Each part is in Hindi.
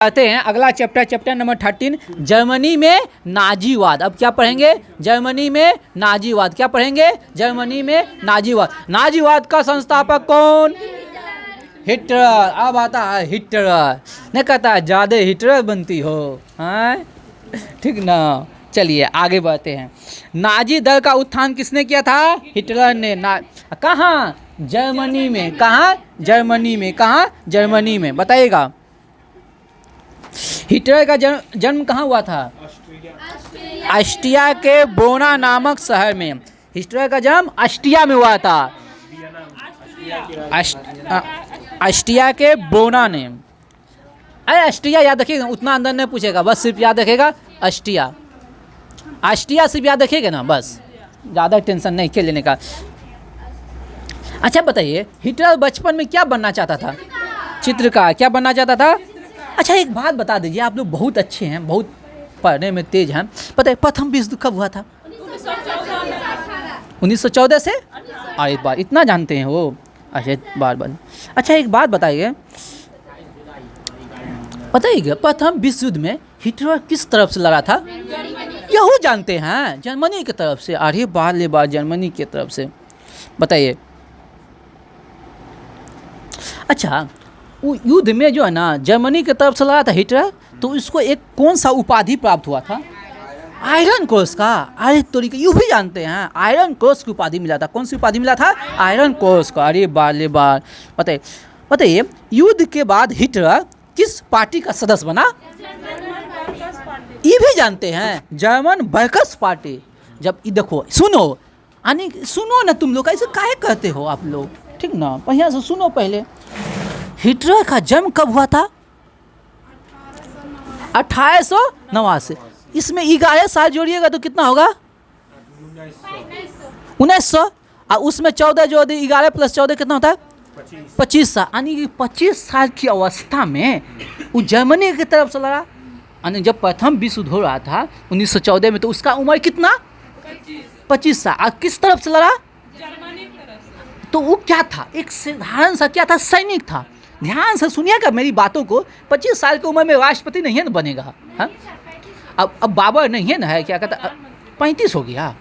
आते हैं अगला चैप्टर, चैप्टर नंबर 13, जर्मनी में नाजीवाद। अब क्या पढ़ेंगे? जर्मनी में नाजीवाद। क्या पढ़ेंगे? जर्मनी में नाजीवाद। नाजीवाद का संस्थापक कौन? हिटलर। अब आता है हिटलर, नहीं कहता है ज़्यादा हिटलर बनती हो, हैं? ठीक ना। चलिए आगे बढ़ते हैं। नाजी दल का उत्थान किसने किया था? हिटलर ने। कहाँ? जर्मनी में। कहाँ? जर्मनी में। कहाँ? जर्मनी में। बताइएगा हिटलर का जन्म कहाँ हुआ था? ऑस्ट्रिया के बोना नामक शहर में। हिटलर का जन्म ऑस्ट्रिया में हुआ था। ऑस्ट्रिया के बोना ने। अरे ऑस्ट्रिया याद रखिएगा, उतना अंदर नहीं पूछेगा, बस सिर्फ याद रखेगा ऑस्ट्रिया। ऑस्ट्रिया सिर्फ याद रखिएगा ना, बस ज़्यादा टेंशन नहीं के लेने का। अच्छा बताइए, हिटलर बचपन में क्या बनना चाहता था? चित्रकार। क्या बनना चाहता था? अच्छा एक बात बता दीजिए, आप लोग बहुत अच्छे हैं, बहुत पढ़ने में तेज हैं, पता है प्रथम विश्व युद्ध कब हुआ था? 1914 से। अरे बार इतना जानते हैं वो। अच्छा बार। अच्छा एक बात बताइए, बताइएगा प्रथम विश्व युद्ध में हिटलर किस तरफ से लड़ा था? यहू जानते हैं, जर्मनी की तरफ से। अरे बार जर्मनी की तरफ से। बताइए। अच्छा वो युद्ध में जो है ना जर्मनी की तरफ से लड़ा था हिटलर, तो इसको एक कौन सा उपाधि प्राप्त हुआ था? आयरन क्रॉस का। अरे तरीके यू भी जानते हैं, आयरन क्रॉस की उपाधि मिला था। कौन सी उपाधि मिला था? आयरन क्रॉस का। अरे बार बताइए युद्ध के बाद हिटलर किस पार्टी का सदस्य बना? ये भी जानते हैं, जर्मन वर्कर्स पार्टी। जब ये देखो सुनो ना, तुम लोग ऐसे काहे कहते हो आप लोग, ठीक ना? बढ़िया से सुनो पहले। हिटलर का जन्म कब हुआ था? 1889। इसमें 11 साल जोड़िएगा तो कितना होगा? 1900। और उसमें 14 जो 11 + 14 कितना होता है? 25 साल। यानी कि 25 साल की अवस्था में वो जर्मनी की तरफ से लड़ा। यानी जब प्रथम विश्व युद्ध हो रहा था 1914 में, तो उसका उम्र कितना? 25 साल। और किस तरफ से लड़ा? जर्मनी की तरफ से। तो वो क्या था? एक साधारण सा क्या था? सैनिक था। ध्यान से सुनिएगा मेरी बातों को। 25 साल की उम्र में राष्ट्रपति नहीं है ना बनेगा। हाँ? अब बाबर नहीं है ना, है क्या कहता? 35 हो गया।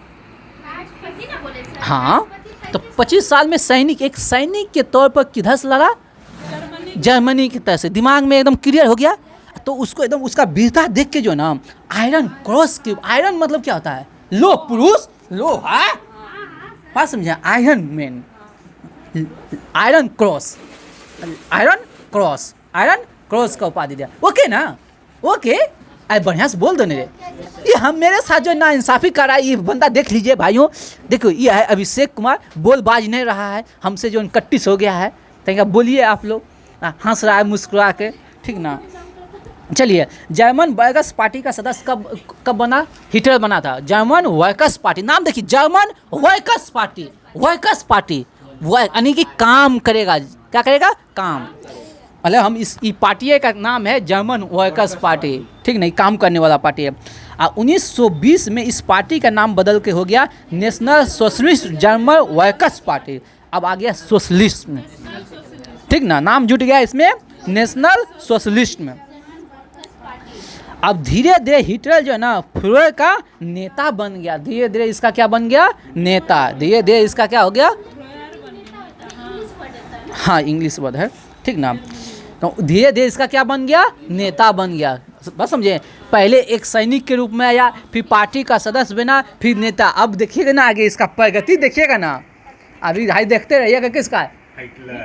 हाँ तो 25 साल में सैनिक, एक सैनिक के तौर पर किधर से लड़ा? जर्मनी की तरफ से। दिमाग में एकदम क्लियर हो गया। तो उसको एकदम उसका वीरता देख के जो ना आयरन क्रॉस के, आयरन मतलब क्या होता है? लो पुरुष, लो है, बात समझे? Iron man, iron cross, iron cross का उपाधि दिया। ओके ना? ओके। अरे बढ़िया से बोल दो रे। ये हम मेरे साथ जो ना इंसाफी कर रहा है, ये बंदा देख लीजिए भाइयों। देखो ये है अभिषेक कुमार, बोल बाज नहीं रहा है, हमसे जो कट्टिस हो गया है। तो बोलिए आप लोग, हंस रहा है मुस्कुरा के, ठीक ना? चलिए, जर्मन वर्कर्स पार्टी का सदस्य कब बना? हिटलर बना था। जर्मन वर्कर्स पार्टी, नाम देखिए, German workers party. Workers party यानी कि काम करेगा। क्या करेगा? काम। मतलब हम इस पार्टी का नाम है जर्मन वर्कर्स पार्टी, ठीक नहीं? काम करने वाला पार्टी है। 1920 में इस पार्टी का नाम बदल के हो गया national socialist German workers party. अब आ गया सोशलिस्ट में, ठीक ना? नाम जुट गया इसमें नेशनल सोशलिस्ट में। अब धीरे धीरे हिटलर जो है ना फ्यूहरर का नेता बन गया। धीरे धीरे इसका क्या बन गया? नेता। धीरे धीरे इसका क्या हो गया? हाँ इंग्लिश वर्ड है, ठीक ना? तो धीरे धीरे इसका क्या बन गया? नेता बन गया। बस समझे? पहले एक सैनिक के रूप में आया, फिर पार्टी का सदस्य बना, फिर नेता। अब देखिएगा ना आगे इसका प्रगति देखिएगा ना। अभी भाई देखते रहिएगा किसका?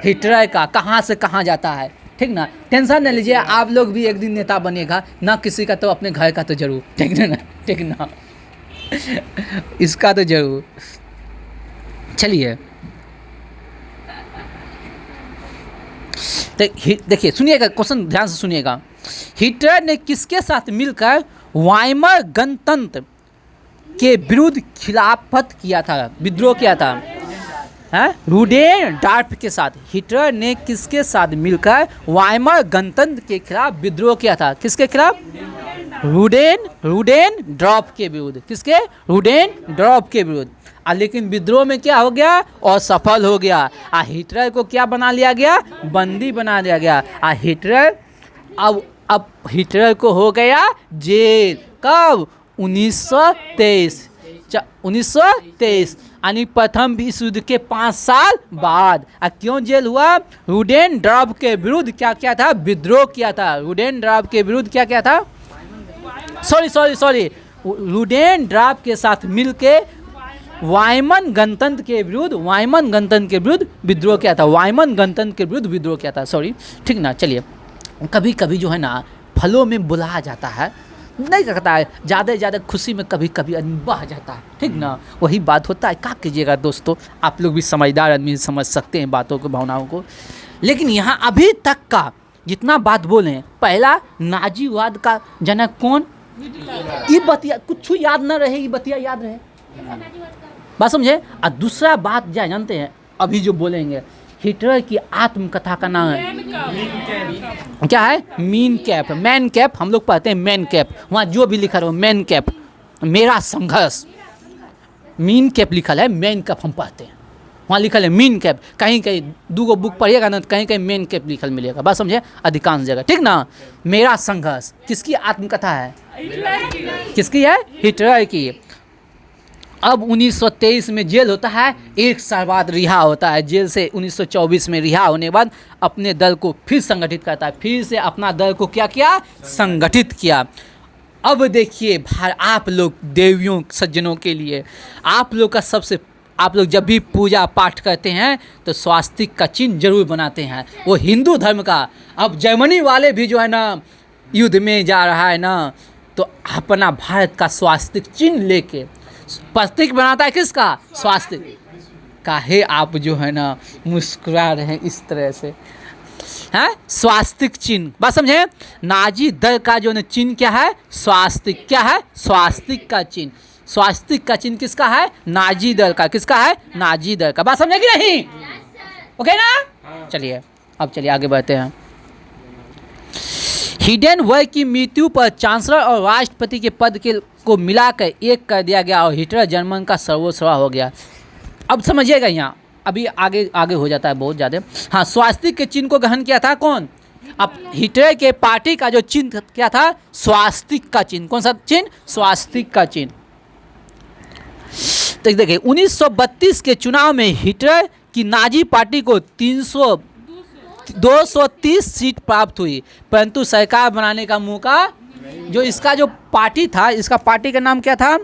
हिटलर का। कहाँ से कहाँ जाता है, ठीक ना? टेंशन नहीं लीजिए, आप लोग भी एक दिन नेता बनेगा ना, किसी का तो अपने घर का तो जरूर, ठीक ना? ठीक ना? इसका तो जरूर। चलिए देखिए, सुनिएगा क्वेश्चन, ध्यान से सुनिएगा। हिटलर ने किसके साथ मिलकर वाइमर गणतंत्र के विरुद्ध खिलाफत किया था, विद्रोह किया था? रुडेनडार्फ के साथ। हिटलर ने किसके साथ मिलकर वाइमर गणतंत्र के खिलाफ विद्रोह किया था? किसके खिलाफ? रुडेनडार्फ के विरुद्ध। किसके? रुडेनडार्फ के विरुद्ध। लेकिन विद्रोह में क्या हो गया? असफल हो गया। हिटलर को क्या बना लिया गया? बंदी बना दिया गया। हिटलर अब अब हिटलर को हो गया जेल, कब? 1923, 1923 यानी प्रथम विश्व युद्ध के 5 साल बाद। क्यों जेल हुआ? रुडेनड्रॉप के विरुद्ध क्या किया था? विद्रोह किया था। रुडेनड्रॉप के विरुद्ध क्या किया था? सॉरी रुडेनड्रॉप के साथ मिलके वाइमन गणतंत्र के विरुद्ध विद्रोह किया था। वाइमन गणतंत्र के विरुद्ध विद्रोह किया था, सॉरी, ठीक ना। चलिए, कभी कभी जो है ना फलों में बुलाया जाता है, नहीं करता है, ज़्यादा से ज़्यादा खुशी में कभी कभी आदमी बह जाता है, ठीक ना। वही बात होता है। क्या कीजिएगा दोस्तों, आप लोग भी समझदार आदमी समझ सकते हैं बातों को, भावनाओं को। लेकिन यहाँ अभी तक का जितना बात बोले, पहला नाजीवाद का जनक कौन? ये बतिया कुछ याद न रहे, ये बतिया याद रहे, बात समझे। और दूसरा बात क्या जानते हैं, अभी जो बोलेंगे, हिटलर की आत्मकथा का नाम है क्या है? मीन कैप, मैन कैप, हम लोग पढ़ते हैं मैन कैप। वहाँ जो भी लिखा रहो मैन कैप, मेरा संघर्ष, मीन कैप लिखा है, मैन कैप हम पढ़ते हैं, वहाँ लिखा है मीन कैप। कहीं कहीं 2 बुक पढ़िएगा ना, कहीं कहीं मैन कैप लिखल मिलेगा, बात समझे, अधिकांश जगह, ठीक ना। मेरा संघर्ष किसकी आत्मकथा है? किसकी है? हिटलर की। अब 1923 में जेल होता है, 1 साल बाद रिहा होता है जेल से। 1924 में रिहा होने के बाद अपने दल को फिर संगठित करता है, फिर से अपना दल को क्या किया? संगठित किया। अब देखिए आप लोग देवियों सज्जनों के लिए, आप लोग जब भी पूजा पाठ करते हैं तो स्वास्तिक का चिन्ह जरूर बनाते हैं, वो हिंदू धर्म का। अब जर्मनी वाले भी जो है ना युद्ध में जा रहा है ना, तो अपना भारत का स्वास्तिक चिन्ह लेके प्रतीक बनाता है, किसका? स्वास्तिक। काहे आप जो है ना मुस्कुरा रहे हैं इस तरह से, हैं? स्वास्तिक चिन्ह, बात समझे। नाजी दल का जो चिन्ह क्या है? स्वास्तिक। क्या है? स्वास्तिक का चिन्ह। स्वास्तिक का चिन्ह किसका है? नाजी दल का। किसका है? नाजी दल का। बात समझे कि नहीं? ओके ना। चलिए अब चलिए आगे बढ़ते हैं। हिडेनबर्ग की मृत्यु पर चांसलर और राष्ट्रपति के पद को मिलाकर एक कर दिया गया और हिटलर जर्मन का सर्वस्व हो गया। अब समझिएगा, यहाँ अभी आगे हो जाता है बहुत ज़्यादा। हाँ, स्वास्तिक के चिन्ह को ग्रहण किया था कौन? अब हिटलर के पार्टी का जो चिन्ह क्या था? स्वास्तिक का चिन्ह। कौन सा चिन्ह? स्वास्तिक का चिन्ह। तो देखिए 1932 के चुनाव में हिटलर की नाजी पार्टी को 230 सीट प्राप्त हुई, परंतु सरकार बनाने का मौका, जो इसका जो पार्टी था, इसका पार्टी का नाम क्या था?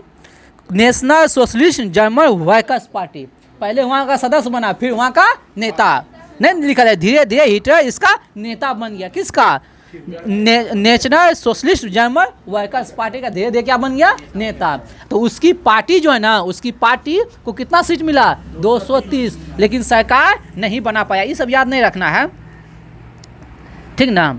National socialist German workers party. पहले वहाँ का सदस्य बना, फिर वहाँ का नेता। नहीं लिखा है, धीरे धीरे हिटलर इसका नेता बन गया। किसका? National socialist German workers party का धीरे धीरे क्या बन गया? नेता। तो उसकी पार्टी जो है ना, उसकी पार्टी को कितना सीट मिला? 230, लेकिन सरकार नहीं बना पाया। ये सब याद नहीं रखना है, ठीक ना।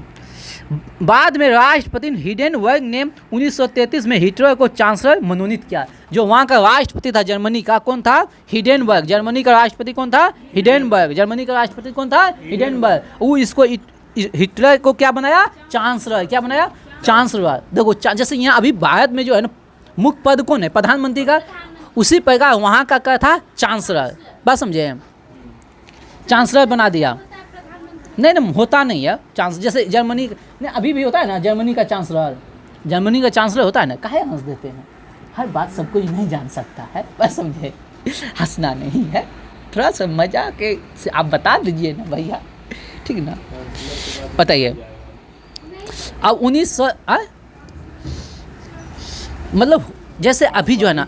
बाद में राष्ट्रपति हिडेनबर्ग ने 1933 में हिटलर को चांसलर मनोनीत किया। जो वहाँ का राष्ट्रपति था जर्मनी का, कौन था? हिडेनबर्ग। जर्मनी का राष्ट्रपति कौन था? हिडेनबर्ग। जर्मनी का राष्ट्रपति कौन था? हिडेनबर्ग। वो इसको हिटलर को क्या बनाया? चांसलर। क्या बनाया? चांसलर। देखो जैसे यहाँ अभी भारत में जो है ना मुख्य पद कौन है? प्रधानमंत्री का। उसी प्रकार वहाँ का क्या था? चांसलर। बात समझे, चांसलर बना दिया। नहीं होता नहीं है चांसलर, जैसे जर्मनी नहीं अभी भी होता है ना, जर्मनी का चांसलर होता है ना। काहे हंस देते हैं? हर बात सब कोई नहीं जान सकता है, बस समझे, हंसना नहीं है, थोड़ा सा मजा के से आप बता दीजिए ना भैया, ठीक ना। बताइए अब 1900 मतलब जैसे अभी जो है ना,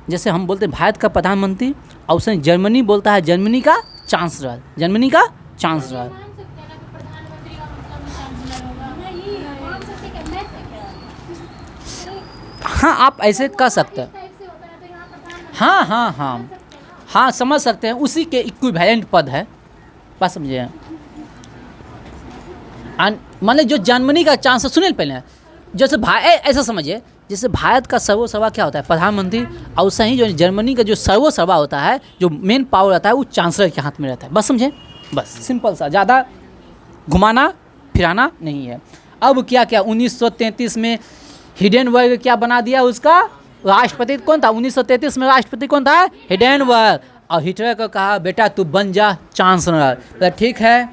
जैसे हम बोलते हैं भारत का प्रधानमंत्री, और उसने जर्मनी बोलता है जर्मनी का चांसलर। हाँ, आप ऐसे कह सकते हैं। हाँ समझ सकते हैं, उसी के इक्विवेलेंट पद है, बात समझिए। माने जो जर्मनी का चांसलर, सुनिए पहले, जैसे ऐसा समझिए, जैसे भारत का सर्वसभा क्या होता है? प्रधानमंत्री। और उससे ही जो जर्मनी का जो सर्वसभा होता है, जो मेन पावर रहता है, वो चांसलर के हाथ में रहता है। बस समझे, बस सिंपल सा, ज़्यादा घुमाना फिराना नहीं है। अब क्या 1933 में हिडेनबर्ग क्या बना दिया? उसका राष्ट्रपति कौन था? 1933 में राष्ट्रपति कौन था? हिडेनबर्ग। और हिटलर को कहा बेटा तू बन जा चांसलर। तो ठीक है,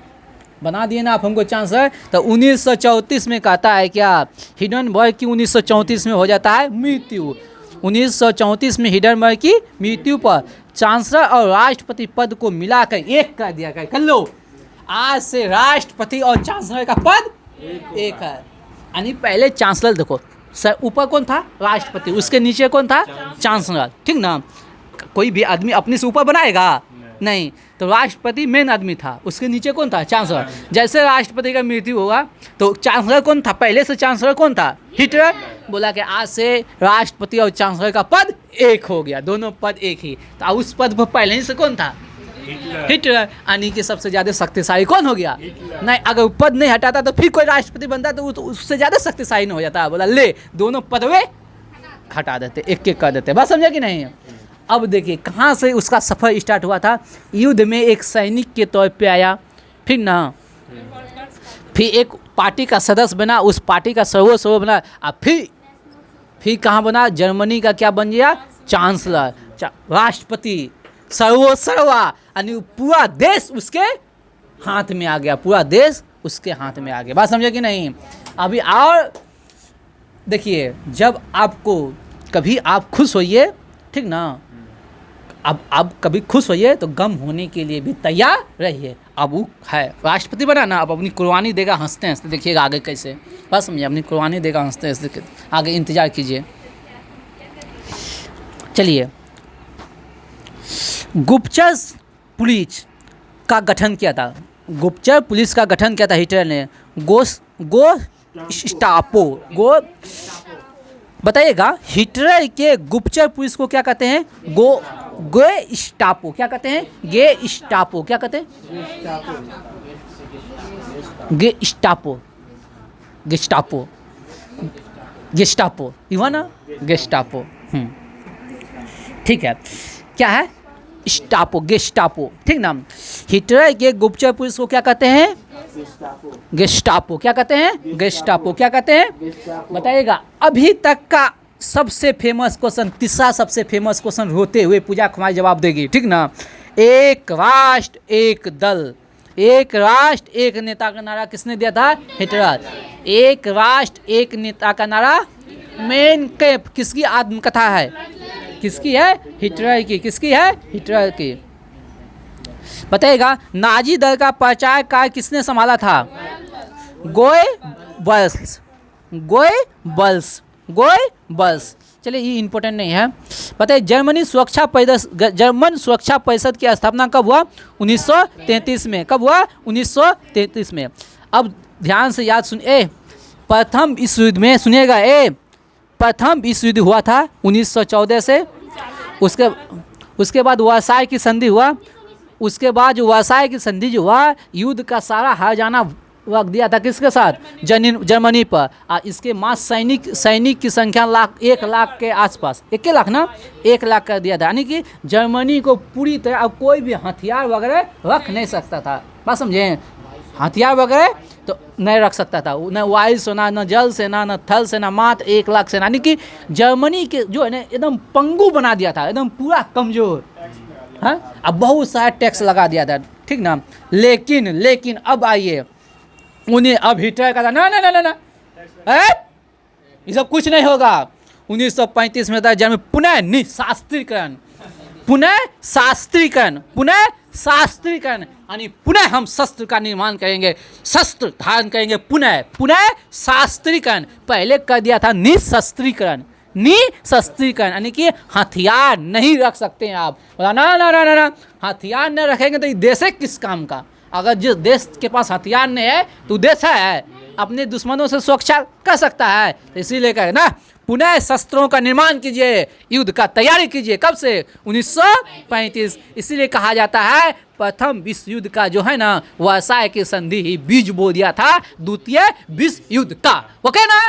बना दिए ना आप हमको चांसलर। तो 1934 में कहता है क्या, हिंडनबर्ग की 1934 में हो जाता है मृत्यु। 1934 में हिंडनबर्ग की मृत्यु पर चांसलर और राष्ट्रपति पद को मिलाकर एक कर दिया गया। कर लो, आज से राष्ट्रपति और चांसलर का पद एक है। यानी पहले चांसलर देखो, सर ऊपर कौन था, राष्ट्रपति, उसके नीचे कौन था, चांसलर, ठीक ना। कोई भी आदमी अपने से ऊपर बनाएगा नहीं, तो राष्ट्रपति मेन आदमी था, उसके नीचे कौन था, चांसलर। जैसे राष्ट्रपति का मृत्यु होगा तो चांसलर कौन था, पहले से चांसलर कौन था, हिटलर। बोला कि आज से राष्ट्रपति और चांसलर का पद एक हो गया, दोनों पद एक ही। तो उस पद पर पहले ही से कौन था, हिटलर। यानी कि सबसे ज़्यादा शक्तिशाली कौन हो गया, नहीं, अगर पद नहीं हटाता तो फिर कोई राष्ट्रपति बनता तो उससे ज़्यादा शक्तिशाली नहीं हो जाता। बोला ले, दोनों पदवे हटा देते, एक एक कर देते। बात समझा कि नहीं। अब देखिए कहाँ से उसका सफ़र स्टार्ट हुआ था, युद्ध में एक सैनिक के तौर पे आया, फिर ना फिर एक पार्टी का सदस्य बना, उस पार्टी का सर्वोच्च बना, और फिर कहाँ बना, जर्मनी का क्या बन गया, चांसलर, राष्ट्रपति, सर्वा, यानी पूरा देश उसके हाथ में आ गया, पूरा देश उसके हाथ में आ गया। बात समझे कि नहीं। अभी और देखिए, जब आपको कभी आप खुश होइए, ठीक ना, अब आप कभी खुश होइए तो गम होने के लिए भी तैयार रहिए। अब वो है राष्ट्रपति बना ना, अब अपनी कुर्बानी देगा हंसते हंसते, देखिएगा आगे कैसे। बात समझिए, अपनी कुर्बानी देगा हंसते हंसते, आगे इंतजार कीजिए। चलिए, गुप्तचर पुलिस का गठन किया था, गुप्तचर पुलिस का गठन किया था हिटलर ने, गो बताइएगा, हिटलर के गुप्तचर पुलिस को क्या कहते हैं, गेस्टापो, क्या कहते हैं, गेस्टापो, क्या कहते हैं, Gestapo, Gestapo, Gestapo, Ivana Gestapo, ठीक है, क्या है, स्टापो, गेस्टापो, ठीक ना। हिटलर के गुप्तचर पुलिस को क्या कहते हैं, गेस्टापो, क्या कहते हैं, गेस्टापो, क्या कहते हैं, बताइएगा। अभी तक का सबसे फेमस क्वेश्चन, तीसरा सबसे फेमस क्वेश्चन होते हुए पूजा कुमार जवाब देगी, ठीक ना। एक राष्ट्र एक दल, एक राष्ट्र एक नेता का नारा किसने दिया था, हिटलर। एक राष्ट्र एक नेता का नारा मेन कैंप किसकी आत्मकथा है, किसकी है, हिटलर की, किसकी है, हिटलर की। बताइएगा, नाजी दल का प्रचार कार्य किसने संभाला था, गोएबल्स, गोएबल्स। चलिए ये इंपॉर्टेंट नहीं है। बताइए, जर्मन सुरक्षा परिषद की स्थापना कब हुआ, 1933 में। कब हुआ, 1933 में। अब ध्यान से याद सुनिए, प्रथम विश्व युद्ध में, सुनिएगा, प्रथम विश्व युद्ध हुआ था 1914 से, उसके बाद वर्साई की संधि हुआ, उसके बाद जो वर्साई की संधि जो हुआ, युद्ध का सारा हर्जाना वक्त दिया था किसके साथ, जर्मनी पर। और इसके मास सैनिक की संख्या 1 लाख के आसपास, 1 लाख ना, 1 लाख कर दिया था। यानी कि जर्मनी को पूरी तरह अब कोई भी हथियार वगैरह रख नहीं सकता था। बात समझे, हथियार वगैरह तो नहीं रख सकता था, न वायु सेना, न जल सेना, न थल सेना, मात्र 1 लाख सेना। यानी कि जर्मनी के जो है ना एकदम पंगु बना दिया था, एकदम पूरा कमजोर। हाँ, अब बहुत सारा टैक्स लगा दिया था, ठीक ना। लेकिन अब आइए, उन्हें अब हिटलर का था ना, ये सब कुछ नहीं होगा। 1935 में था जर्मनी पुनः शास्त्रीकरण, यानी पुनः हम शस्त्र का निर्माण करेंगे, शस्त्र धारण करेंगे, पुनः शास्त्रीकरण। पहले कर दिया था निशस्त्रीकरण, यानी कि हथियार नहीं रख सकते हैं आप। बोला ना, हथियार नहीं रखेंगे तो ये देश है किस काम का। अगर जिस देश के पास हथियार नहीं है तो देश है अपने दुश्मनों से सुरक्षा कर सकता है। तो इसीलिए कहे ना, पुनः शस्त्रों का निर्माण कीजिए, युद्ध का तैयारी कीजिए। कब से, 1935। इसीलिए कहा जाता है प्रथम विश्व युद्ध का जो है ना, वर्साई की संधि ही बीज बो दिया था द्वितीय विश्व युद्ध का। ओके ना।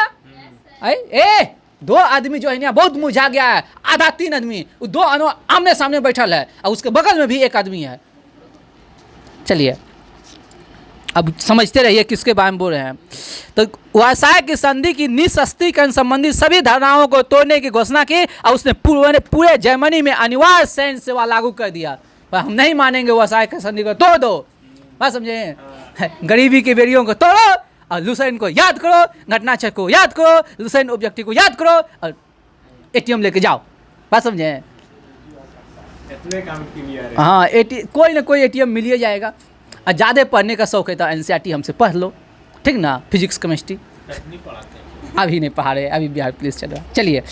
दो आदमी जो है ना बहुत मुझा गया है, आधा 3 आदमी, 2 आमने सामने बैठल है और उसके बगल में भी 1 आदमी है। चलिए अब समझते रहिए किसके बारे में बोल रहे हैं। तो वर्साई की संधि की निशस्त्रीकरण संबंधी सभी धारणाओं को तोड़ने की घोषणा की और उसने पूरे जर्मनी में अनिवार्य सैन्य सेवा लागू कर दिया। पर हम नहीं मानेंगे, वर्साई की संधि को तोड़ दो। बात समझे? गरीबी के बेरियों को तोड़ो और लुसेंट को याद करो, घटनाचक्र को याद करो, लुसेंट ऑब्जेक्टिव को याद करो और एटीएम लेके जाओ। बात समझे? इतने काम के लिए हाँ, कोई ना कोई एटीएम मिल ही जाएगा। और ज़्यादा पढ़ने का शौक है तो एनसीईआरटी हमसे पढ़ लो, ठीक ना? फिजिक्स केमिस्ट्री नहीं पढ़ाते हैं। अभी नहीं पढ़ा रहे, अभी बिहार पुलिस चल रहा है।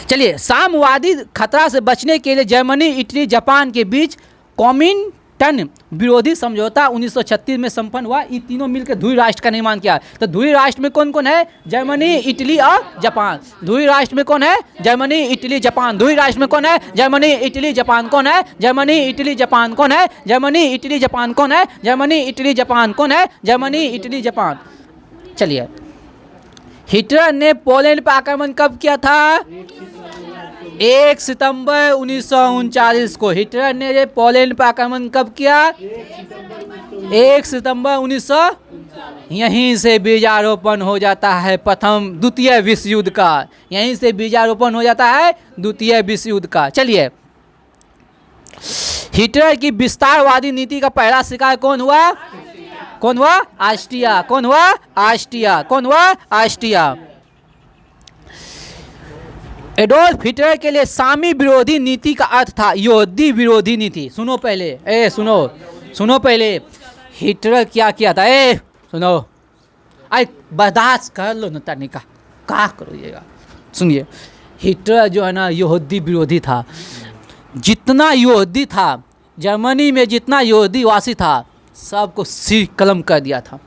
चलिए, साम्यवादी खतरा से बचने के लिए जर्मनी, इटली, जापान के बीच कॉमिंटन विरोधी समझौता 1936 में संपन्न हुआ। ये तीनों मिलकर ध्रुवीय राष्ट्र का निर्माण किया। तो ध्रुवीय राष्ट्र में कौन कौन है? जर्मनी, इटली और जापान। ध्रुवीय राष्ट्र में कौन है? Germany, Italy, Japan. ध्रुवीय राष्ट्र में कौन है? Germany, Italy, Japan. कौन है? Germany, Italy, Japan. कौन है? Germany, Italy, Japan. कौन है? Germany, Italy, Japan. कौन है? Germany, Italy, Japan. चलिए, हिटलर ने पोलैंड पर आक्रमण कब किया था? 1 सितंबर 1939 को। हिटलर ने पोलैंड पर आक्रमण कब किया? 1 सितंबर 1900। यहीं से बीजारोपण हो जाता है द्वितीय विश्व युद्ध का। यहीं से बीजारोपण हो जाता है द्वितीय विश्व युद्ध का। चलिए, हिटलर की विस्तारवादी नीति का पहला शिकार कौन हुआ? कौन हुआ? ऑस्ट्रिया। कौन हुआ? ऑस्ट्रिया। कौन हुआ? ऑस्ट्रिया। एडोल्फ हिटलर के लिए सामी विरोधी नीति का अर्थ था यहूदी विरोधी नीति। सुनो पहले, सुनो पहले, हिटलर क्या किया था? सुनो, बर्दाश्त कर लो ना तनिका, क्या करोगे? सुनिए, हिटलर जो है ना यहूदी विरोधी था। जितना यहूदी था जर्मनी में, जितना यहूदी वासी था, सबको सिर कलम कर दिया था।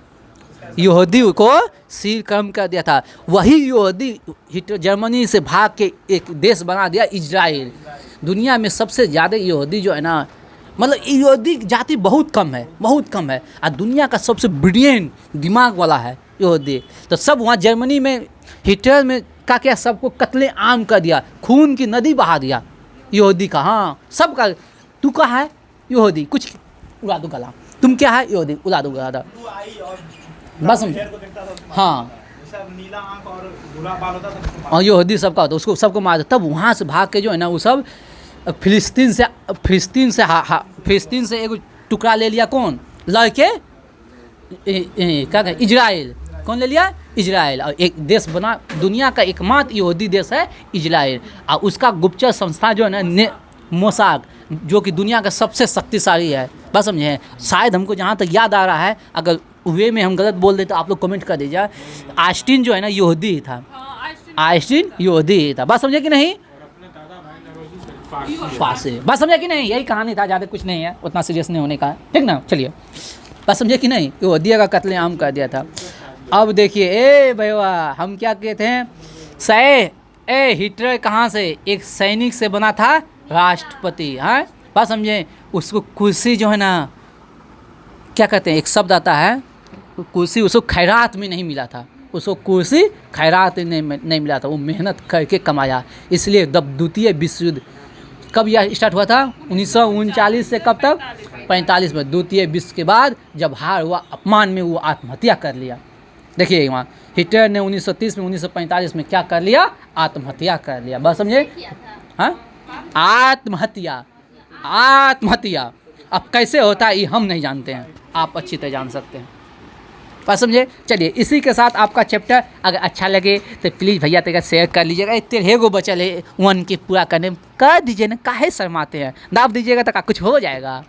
यहूदी को सिर कलम कर दिया था। वही यहूदी हिटलर जर्मनी से भाग के एक देश बना दिया इजराइल। दुनिया में सबसे ज़्यादा यहूदी जो है ना, मतलब यहूदी जाति बहुत कम है, बहुत कम है। और दुनिया का सबसे ब्रिलियंट दिमाग वाला है यहूदी। तो सब वहाँ जर्मनी में हिटलर में क्या सबको कत्ले आम कर दिया, खून की नदी बहा दिया यहूदी का। हाँ, सबका। तू कहाँ है? यहूदी, कुछ उड़ा दो गला। तुम क्या है? यहूदी, उड़ा दो गला। बस हाँ, नीला आंख और भूरा बाल होता था, और यहूदी सबका होता, उसको सबको मार दो। तब वहाँ से भाग के जो है ना, वो सब फिलिस्तीन से एक टुकड़ा ले लिया। कौन लड़के? क्या कहें? इजराइल। कौन ले लिया? इजराइल। और एक देश बना, दुनिया का एकमात्र यहूदी देश है इजराइल। और उसका गुप्तचर संस्था जो है ना मोसाद, जो कि दुनिया का सबसे शक्तिशाली है। बस समझे? शायद हमको जहाँ तक याद आ रहा है, अगर वे में हम गलत बोल दें तो आप लोग कमेंट कर दीजिए। आस्टिन जो है ना यहूदी ही था। आस्टिन यहूदी ही था। बस समझे कि नहीं? पास है। बस समझे कि नहीं? यही कहानी था, ज़्यादा कुछ नहीं है, उतना सीरियस नहीं होने का, ठीक ना? चलिए, बस समझे कि नहीं? यहूदी का कत्लेआम कर दिया था। अब देखिए, भैया हम क्या कहते हैं, हिटलर कहाँ से? एक सैनिक से बना था राष्ट्रपति। हाँ, बस समझे? उसको कुर्सी जो है ना, क्या कहते हैं, एक शब्द आता है कुर्सी, उसको खैरात में नहीं मिला था। उसको कुर्सी खैरात में नहीं मिला था, वो मेहनत करके कमाया। इसलिए द्वितीय विश्व युद्ध कब यह स्टार्ट हुआ था? 1939 से कब तक? 45 में। द्वितीय विश्व के बाद जब हार हुआ, अपमान में, वो आत्महत्या कर लिया। देखिए वहाँ हिटलर ने 1930 में, 1945 में क्या कर लिया? आत्महत्या कर लिया। बस समझे? हाँ, आत्महत्या। आत्महत्या अब कैसे होता है ये हम नहीं जानते हैं, आप अच्छी तरह जान सकते हैं। बस समझे? चलिए, इसी के साथ आपका चैप्टर अगर अच्छा लगे तो प्लीज़ भैया तक शेयर कर लीजिएगा। इतने गो बचल है 1 के पूरा करने कर दीजिए ना, काहे शर्माते हैं? दाब दीजिएगा तो कुछ हो जाएगा।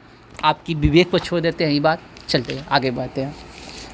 आपकी विवेक पर छोड़ देते हैं ये बात। चलते हैं आगे बढ़ते हैं।